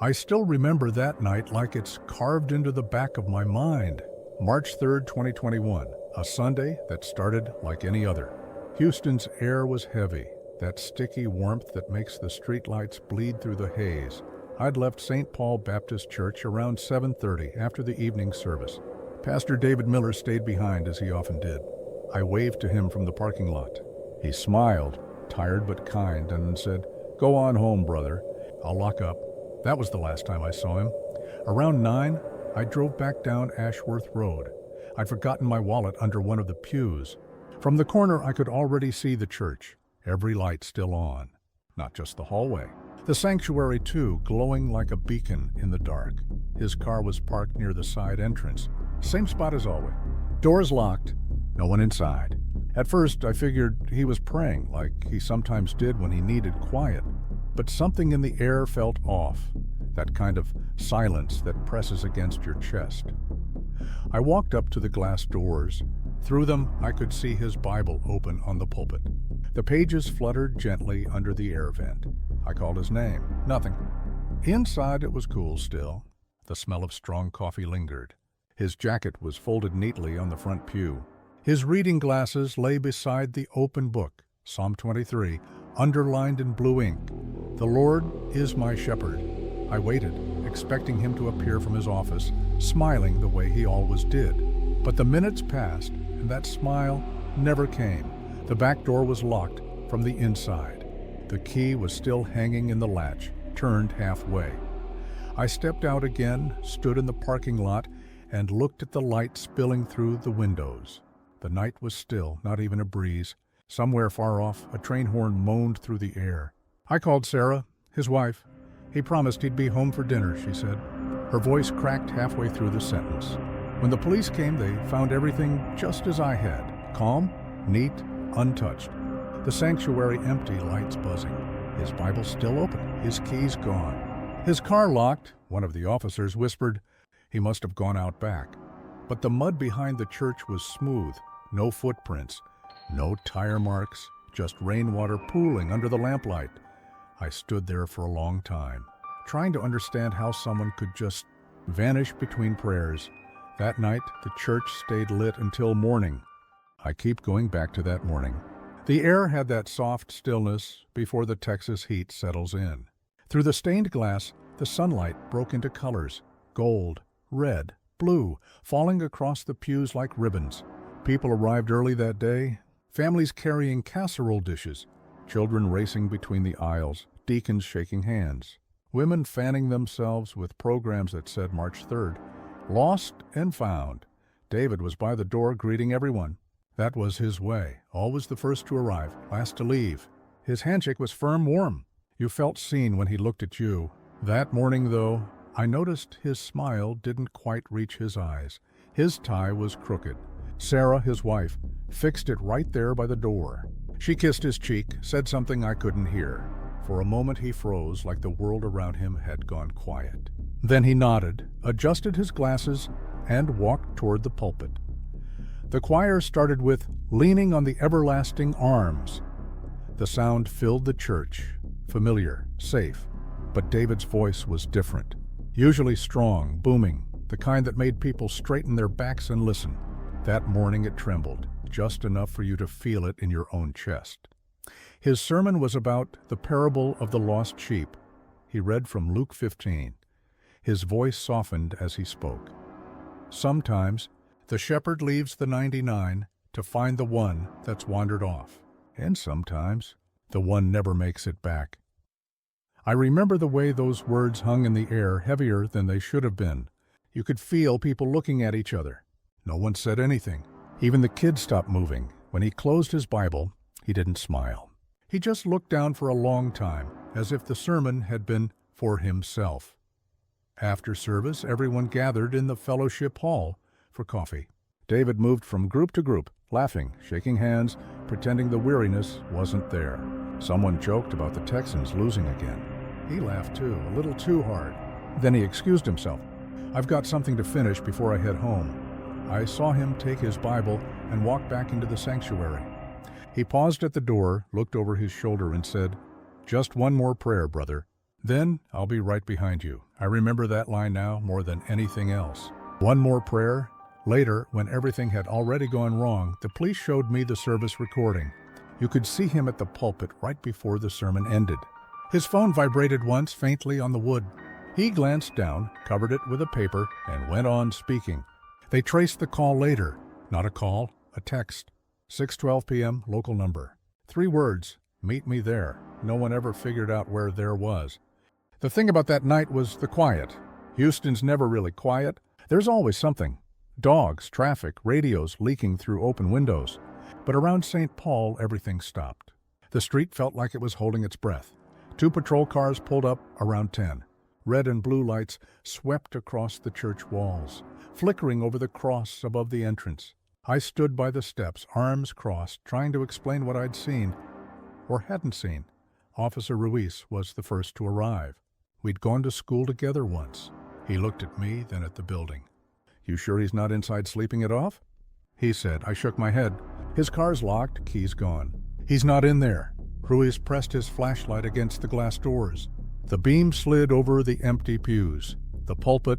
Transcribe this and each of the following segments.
I still remember that night like it's carved into the back of my mind. March 3rd, 2021, a Sunday that started like any other. Houston's air was heavy, that sticky warmth that makes the streetlights bleed through the haze. I'd left St. Paul Baptist Church around 7:30 after the evening service. Pastor David Miller stayed behind, as he often did. I waved to him from the parking lot. He smiled, tired but kind, and said, "Go on home, brother. I'll lock up." That was the last time I saw him. Around 9, I drove back down Ashworth Road. I'd forgotten my wallet under one of the pews. From the corner, I could already see the church, every light still on. Not just the hallway. The sanctuary, too, glowing like a beacon in the dark. His car was parked near the side entrance. Same spot as always. Doors locked, no one inside. At first, I figured he was praying, like he sometimes did when he needed quiet. But something in the air felt off, that kind of silence that presses against your chest. I walked up to the glass doors. Through them, I could see his Bible open on the pulpit. The pages fluttered gently under the air vent. I called his name. Nothing. Inside, it was cool still. The smell of strong coffee lingered. His jacket was folded neatly on the front pew. His reading glasses lay beside the open book, Psalm 23, underlined in blue ink. "The Lord is my shepherd." I waited, expecting him to appear from his office, smiling the way he always did. But the minutes passed, and that smile never came. The back door was locked from the inside. The key was still hanging in the latch, turned halfway. I stepped out again, stood in the parking lot, and looked at the light spilling through the windows. The night was still, not even a breeze. Somewhere far off, a train horn moaned through the air. I called Sarah, his wife. He promised he'd be home for dinner, she said. Her voice cracked halfway through the sentence. When the police came, they found everything just as I had. Calm, neat, untouched. The sanctuary empty, lights buzzing. His Bible still open, his keys gone. His car locked, one of the officers whispered. He must have gone out back. But the mud behind the church was smooth, no footprints, no tire marks, just rainwater pooling under the lamplight. I stood there for a long time, trying to understand how someone could just vanish between prayers. That night, the church stayed lit until morning. I keep going back to that morning. The air had that soft stillness before the Texas heat settles in. Through the stained glass, the sunlight broke into colors, gold, red, blue, falling across the pews like ribbons. People arrived early that day, families carrying casserole dishes, children racing between the aisles, deacons shaking hands, women fanning themselves with programs that said March 3rd. Lost and found. David was by the door greeting everyone. That was his way, always the first to arrive, last to leave. His handshake was firm, warm. You felt seen when he looked at you. That morning, though, I noticed his smile didn't quite reach his eyes. His tie was crooked. Sarah, his wife, fixed it right there by the door. She kissed his cheek, said something I couldn't hear. For a moment he froze like the world around him had gone quiet. Then he nodded, adjusted his glasses, and walked toward the pulpit. The choir started with "Leaning on the Everlasting Arms." The sound filled the church, familiar, safe, but David's voice was different. Usually strong, booming, the kind that made people straighten their backs and listen. That morning it trembled, just enough for you to feel it in your own chest. His sermon was about the parable of the lost sheep. He read from Luke 15. His voice softened as he spoke. Sometimes the shepherd leaves the 99 to find the one that's wandered off. And sometimes the one never makes it back. I remember the way those words hung in the air, heavier than they should have been. You could feel people looking at each other. No one said anything. Even the kids stopped moving. When he closed his Bible, he didn't smile. He just looked down for a long time, as if the sermon had been for himself. After service, everyone gathered in the fellowship hall for coffee. David moved from group to group, laughing, shaking hands, pretending the weariness wasn't there. Someone joked about the Texans losing again. He laughed too, a little too hard. Then he excused himself. "I've got something to finish before I head home." I saw him take his Bible and walk back into the sanctuary. He paused at the door, looked over his shoulder and said, "Just one more prayer, brother. Then I'll be right behind you. I remember that line now more than anything else. One more prayer. Later, when everything had already gone wrong, the police showed me the service recording. You could see him at the pulpit right before the sermon ended. His phone vibrated once faintly on the wood. He glanced down, covered it with a paper, and went on speaking. They traced the call later. Not a call, a text. 6:12 p.m., local number. 3 words, meet me there. No one ever figured out where there was. The thing about that night was the quiet. Houston's never really quiet. There's always something. Dogs, traffic, radios leaking through open windows. But around St. Paul, everything stopped. The street felt like it was holding its breath. 2 patrol cars pulled up around 10. Red and blue lights swept across the church walls, flickering over the cross above the entrance. I stood by the steps, arms crossed, trying to explain what I'd seen, or hadn't seen. Officer Ruiz was the first to arrive. We'd gone to school together once. He looked at me, then at the building. You sure he's not inside sleeping it off? He said. I shook my head. His car's locked, keys gone. He's not in there. Ruiz pressed his flashlight against the glass doors. The beam slid over the empty pews. The pulpit,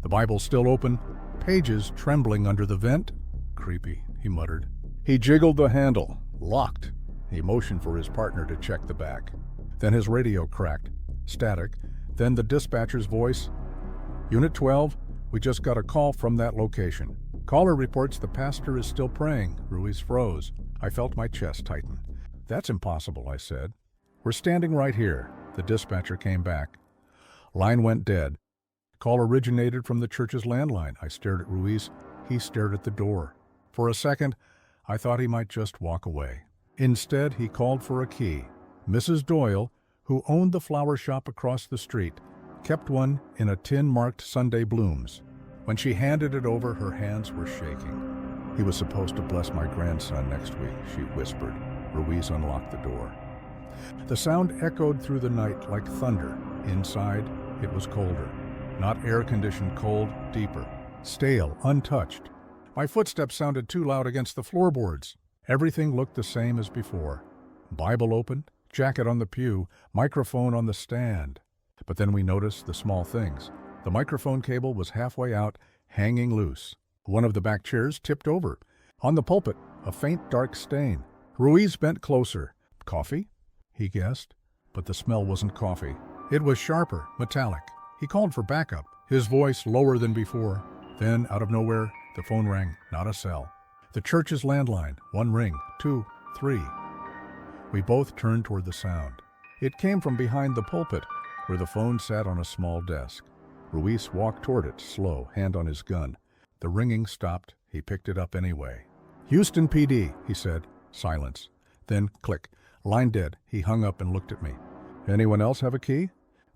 the Bible still open, pages trembling under the vent. Creepy, he muttered. He jiggled the handle. Locked. He motioned for his partner to check the back. Then his radio cracked. Static. Then the dispatcher's voice. Unit 12, we just got a call from that location. Caller reports the pastor is still praying. Ruiz froze. I felt my chest tighten. That's impossible, I said. We're standing right here. The dispatcher came back. Line went dead. Call originated from the church's landline. I stared at Ruiz. He stared at the door. For a second, I thought he might just walk away. Instead, he called for a key. Mrs. Doyle, who owned the flower shop across the street, kept one in a tin marked Sunday Blooms. When she handed it over, her hands were shaking. He was supposed to bless my grandson next week, she whispered. Ruiz unlocked the door. The sound echoed through the night like thunder. Inside, it was colder. Not air-conditioned cold, deeper. Stale, untouched. My footsteps sounded too loud against the floorboards. Everything looked the same as before. Bible open, jacket on the pew, microphone on the stand. But then we noticed the small things. The microphone cable was halfway out, hanging loose. One of the back chairs tipped over. On the pulpit, a faint dark stain. Ruiz bent closer. Coffee? He guessed. But the smell wasn't coffee. It was sharper, metallic. He called for backup, his voice lower than before. Then, out of nowhere, the phone rang. Not a cell. The church's landline. 1 ring, 2, 3. We both turned toward the sound. It came from behind the pulpit, where the phone sat on a small desk. Ruiz walked toward it, slow, hand on his gun. The ringing stopped. He picked it up anyway. Houston PD, he said. Silence. Then, click. Line dead. He hung up and looked at me. Anyone else have a key?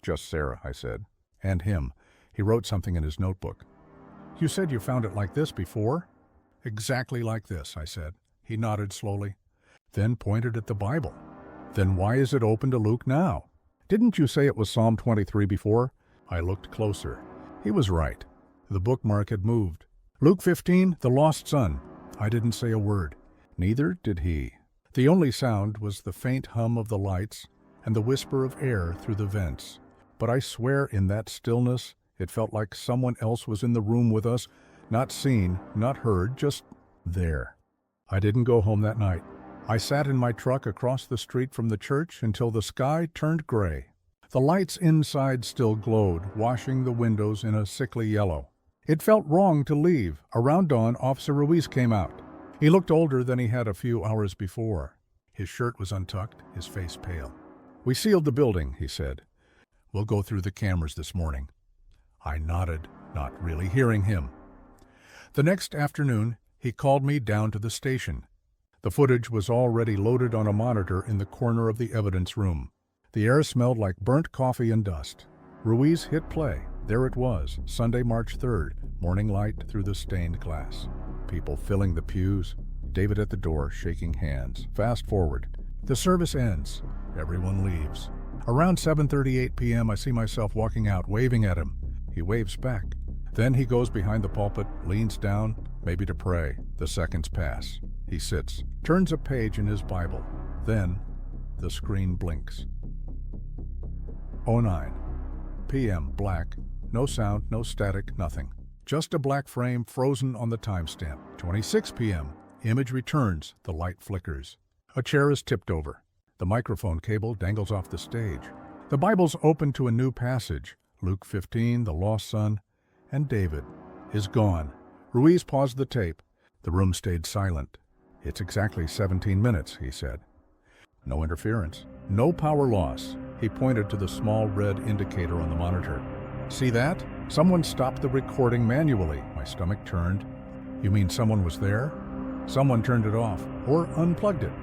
Just Sarah, I said. And him. He wrote something in his notebook. You said you found it like this before? Exactly like this, I said. He nodded slowly, then pointed at the Bible. Then why is it open to Luke now? Didn't you say it was Psalm 23 before? I looked closer. He was right. The bookmark had moved. Luke 15, the lost son. I didn't say a word. Neither did he. The only sound was the faint hum of the lights and the whisper of air through the vents. But I swear in that stillness, it felt like someone else was in the room with us, not seen, not heard, just there. I didn't go home that night. I sat in my truck across the street from the church until the sky turned gray. The lights inside still glowed, washing the windows in a sickly yellow. It felt wrong to leave. Around dawn, Officer Ruiz came out. He looked older than he had a few hours before. His shirt was untucked, his face pale. We sealed the building, he said. We'll go through the cameras this morning. I nodded, not really hearing him. The next afternoon, he called me down to the station. The footage was already loaded on a monitor in the corner of the evidence room. The air smelled like burnt coffee and dust. Ruiz hit play. There it was, Sunday, March 3rd, morning light through the stained glass. People filling the pews. David at the door, shaking hands. Fast forward. The service ends. Everyone leaves. Around 7:38 p.m., I see myself walking out, waving at him. He waves back. Then he goes behind the pulpit, leans down, maybe to pray. The seconds pass. He sits, turns a page in his Bible. Then, the screen blinks. 09 p.m. Black. No sound, no static, nothing. Just a black frame frozen on the timestamp. 26 p.m. Image returns. The light flickers. A chair is tipped over. The microphone cable dangles off the stage. The Bible's open to a new passage. Luke 15, the lost son, and David is gone. Ruiz paused the tape. The room stayed silent. It's exactly 17 minutes, he said. No interference. No power loss. He pointed to the small red indicator on the monitor. See that? Someone stopped the recording manually. My stomach turned. You mean someone was there? Someone turned it off or unplugged it.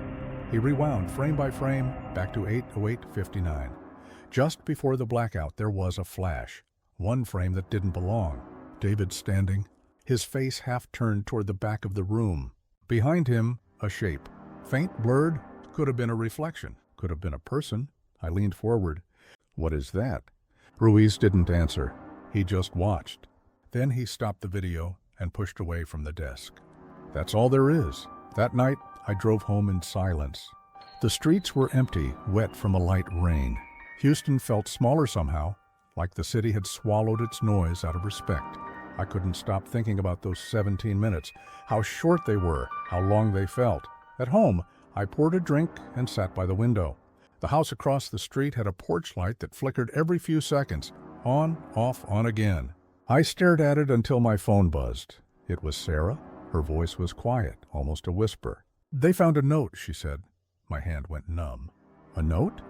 He rewound frame by frame back to 8:08:59. Just before the blackout, there was a flash. One frame that didn't belong. David standing, his face half turned toward the back of the room. Behind him, a shape. Faint, blurred, could have been a reflection, could have been a person. I leaned forward. What is that? Ruiz didn't answer. He just watched. Then he stopped the video and pushed away from the desk. That's all there is. That night, I drove home in silence. The streets were empty, wet from a light rain. Houston felt smaller somehow, like the city had swallowed its noise out of respect. I couldn't stop thinking about those 17 minutes, how short they were, how long they felt. At home, I poured a drink and sat by the window. The house across the street had a porch light that flickered every few seconds, on, off, on again. I stared at it until my phone buzzed. It was Sarah. Her voice was quiet, almost a whisper. They found a note, she said. My hand went numb. A note?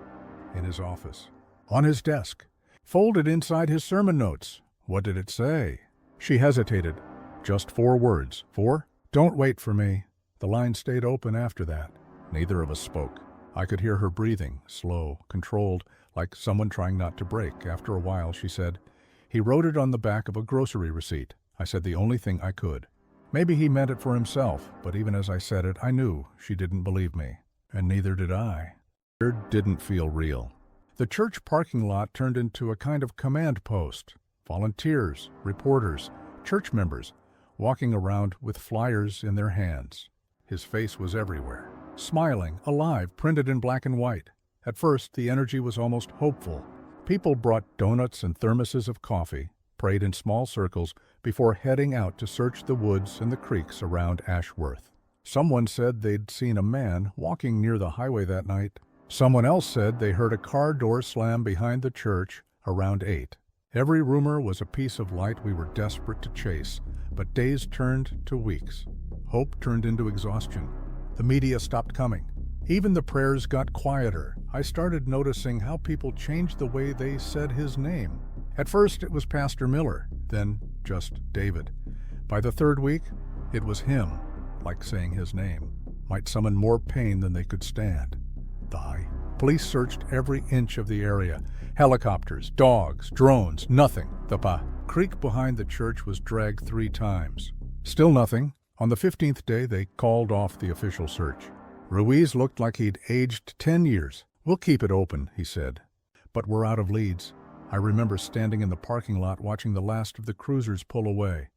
In his office. On his desk. Folded inside his sermon notes. What did it say? She hesitated. Just 4 words. 4? Don't wait for me. The line stayed open after that. Neither of us spoke. I could hear her breathing, slow, controlled, like someone trying not to break. After a while, she said, he wrote it on the back of a grocery receipt. I said the only thing I could. Maybe he meant it for himself, but even as I said it, I knew she didn't believe me. And neither did I. It didn't feel real. The church parking lot turned into a kind of command post. Volunteers, reporters, church members, walking around with flyers in their hands. His face was everywhere. Smiling, alive, printed in black and white. At first, the energy was almost hopeful. People brought donuts and thermoses of coffee, prayed in small circles before heading out to search the woods and the creeks around Ashworth. Someone said they'd seen a man walking near the highway that night. Someone else said they heard a car door slam behind the church around 8. Every rumor was a piece of light we were desperate to chase, but days turned to weeks. Hope turned into exhaustion. The media stopped coming. Even the prayers got quieter. I started noticing how people changed the way they said his name. At first, it was Pastor Miller, then just David. By the 3rd week, it was him, like saying his name might summon more pain than they could stand. Die. Police searched every inch of the area. Helicopters, dogs, drones, nothing. The creek behind the church was dragged 3 times. Still nothing. On the 15th day, they called off the official search. Ruiz looked like he'd aged 10 years. We'll keep it open, he said. But we're out of leads. I remember standing in the parking lot watching the last of the cruisers pull away.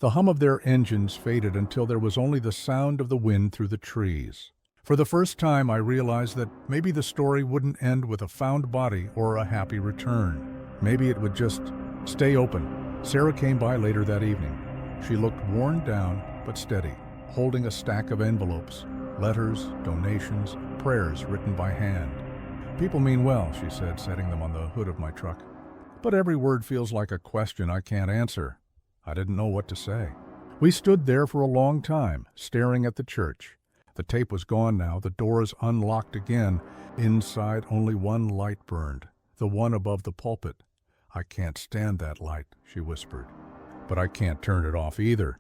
The hum of their engines faded until there was only the sound of the wind through the trees. For the first time, I realized that maybe the story wouldn't end with a found body or a happy return. Maybe it would just stay open. Sarah came by later that evening. She looked worn down but steady, holding a stack of envelopes, letters, donations, prayers written by hand. People mean well, she said, setting them on the hood of my truck. But every word feels like a question I can't answer. I didn't know what to say. We stood there for a long time, staring at the church. The tape was gone now, the doors unlocked again. Inside, only one light burned, the one above the pulpit. I can't stand that light, she whispered. But I can't turn it off either.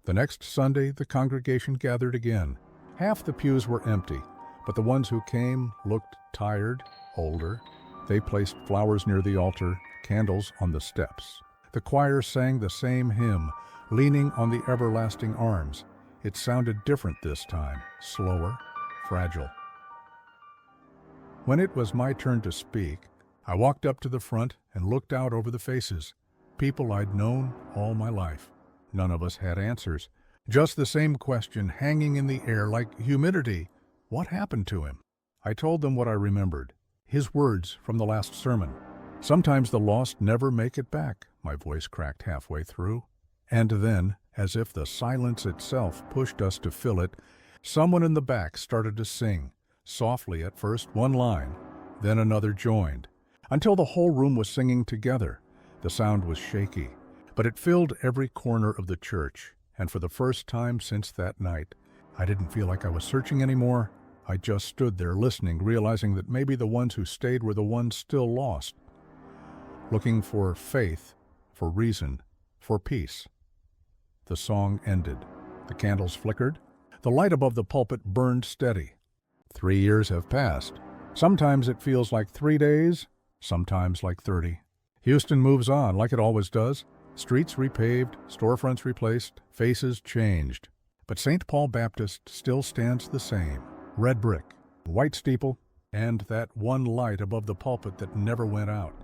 The next Sunday, the congregation gathered again. Half the pews were empty, but the ones who came looked tired, older. They placed flowers near the altar, candles on the steps. The choir sang the same hymn, leaning on the everlasting arms. It sounded different this time, slower, fragile. When it was my turn to speak, I walked up to the front and looked out over the faces, people I'd known all my life. None of us had answers, just the same question hanging in the air like humidity. What happened to him? I told them what I remembered, his words from the last sermon. Sometimes the lost never make it back, my voice cracked halfway through. And then, as if the silence itself pushed us to fill it, someone in the back started to sing, softly at first one line, then another joined, until the whole room was singing together. The sound was shaky, but it filled every corner of the church, and for the first time since that night, I didn't feel like I was searching anymore. I just stood there listening, realizing that maybe the ones who stayed were the ones still lost, looking for faith, for reason, for peace. The song ended. The candles flickered. The light above the pulpit burned steady. 3 years have passed. Sometimes it feels like 3 days, sometimes like 30. Houston moves on like it always does. Streets repaved, storefronts replaced, faces changed. But St. Paul Baptist still stands the same. Red brick, white steeple, and that one light above the pulpit that never went out.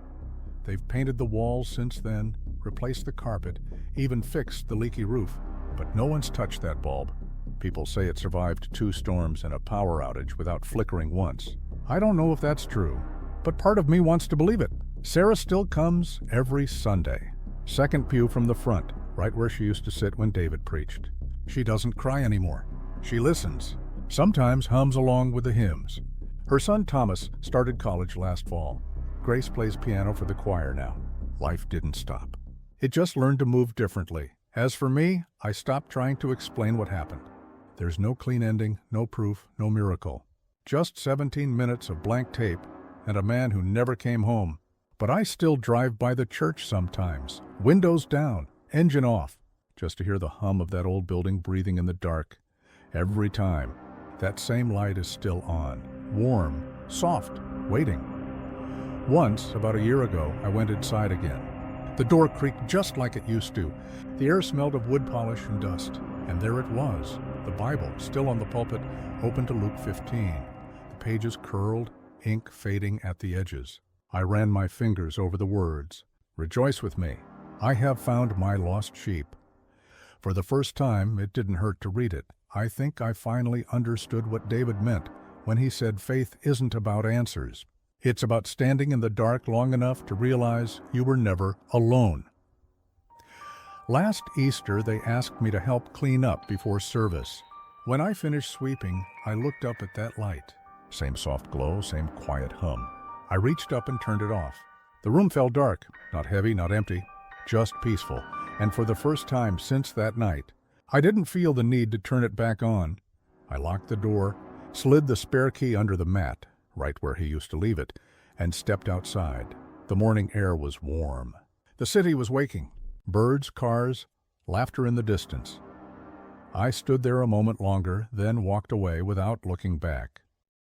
They've painted the walls since then, replaced the carpet, even fixed the leaky roof, but no one's touched that bulb. People say it survived 2 storms and a power outage without flickering once. I don't know if that's true, but part of me wants to believe it. Sarah still comes every Sunday. Second pew from the front, right where she used to sit when David preached. She doesn't cry anymore. She listens, sometimes hums along with the hymns. Her son Thomas started college last fall. Grace plays piano for the choir now. Life didn't stop. It just learned to move differently. As for me, I stopped trying to explain what happened. There's no clean ending, no proof, no miracle. Just 17 minutes of blank tape and a man who never came home. But I still drive by the church sometimes, windows down, engine off, just to hear the hum of that old building breathing in the dark. Every time, that same light is still on, warm, soft, waiting. Once, about a year ago, I went inside again. The door creaked just like it used to. The air smelled of wood polish and dust. And there it was, the Bible, still on the pulpit, open to Luke 15. The pages curled, ink fading at the edges. I ran my fingers over the words. Rejoice with me. I have found my lost sheep. For the first time, it didn't hurt to read it. I think I finally understood what David meant when he said faith isn't about answers. It's about standing in the dark long enough to realize you were never alone. Last Easter, they asked me to help clean up before service. When I finished sweeping, I looked up at that light. Same soft glow, same quiet hum. I reached up and turned it off. The room felt dark, not heavy, not empty, just peaceful. And for the first time since that night, I didn't feel the need to turn it back on. I locked the door, slid the spare key under the mat, right where he used to leave it, and stepped outside. The morning air was warm. The city was waking. Birds, cars, laughter in the distance. I stood there a moment longer, then walked away without looking back.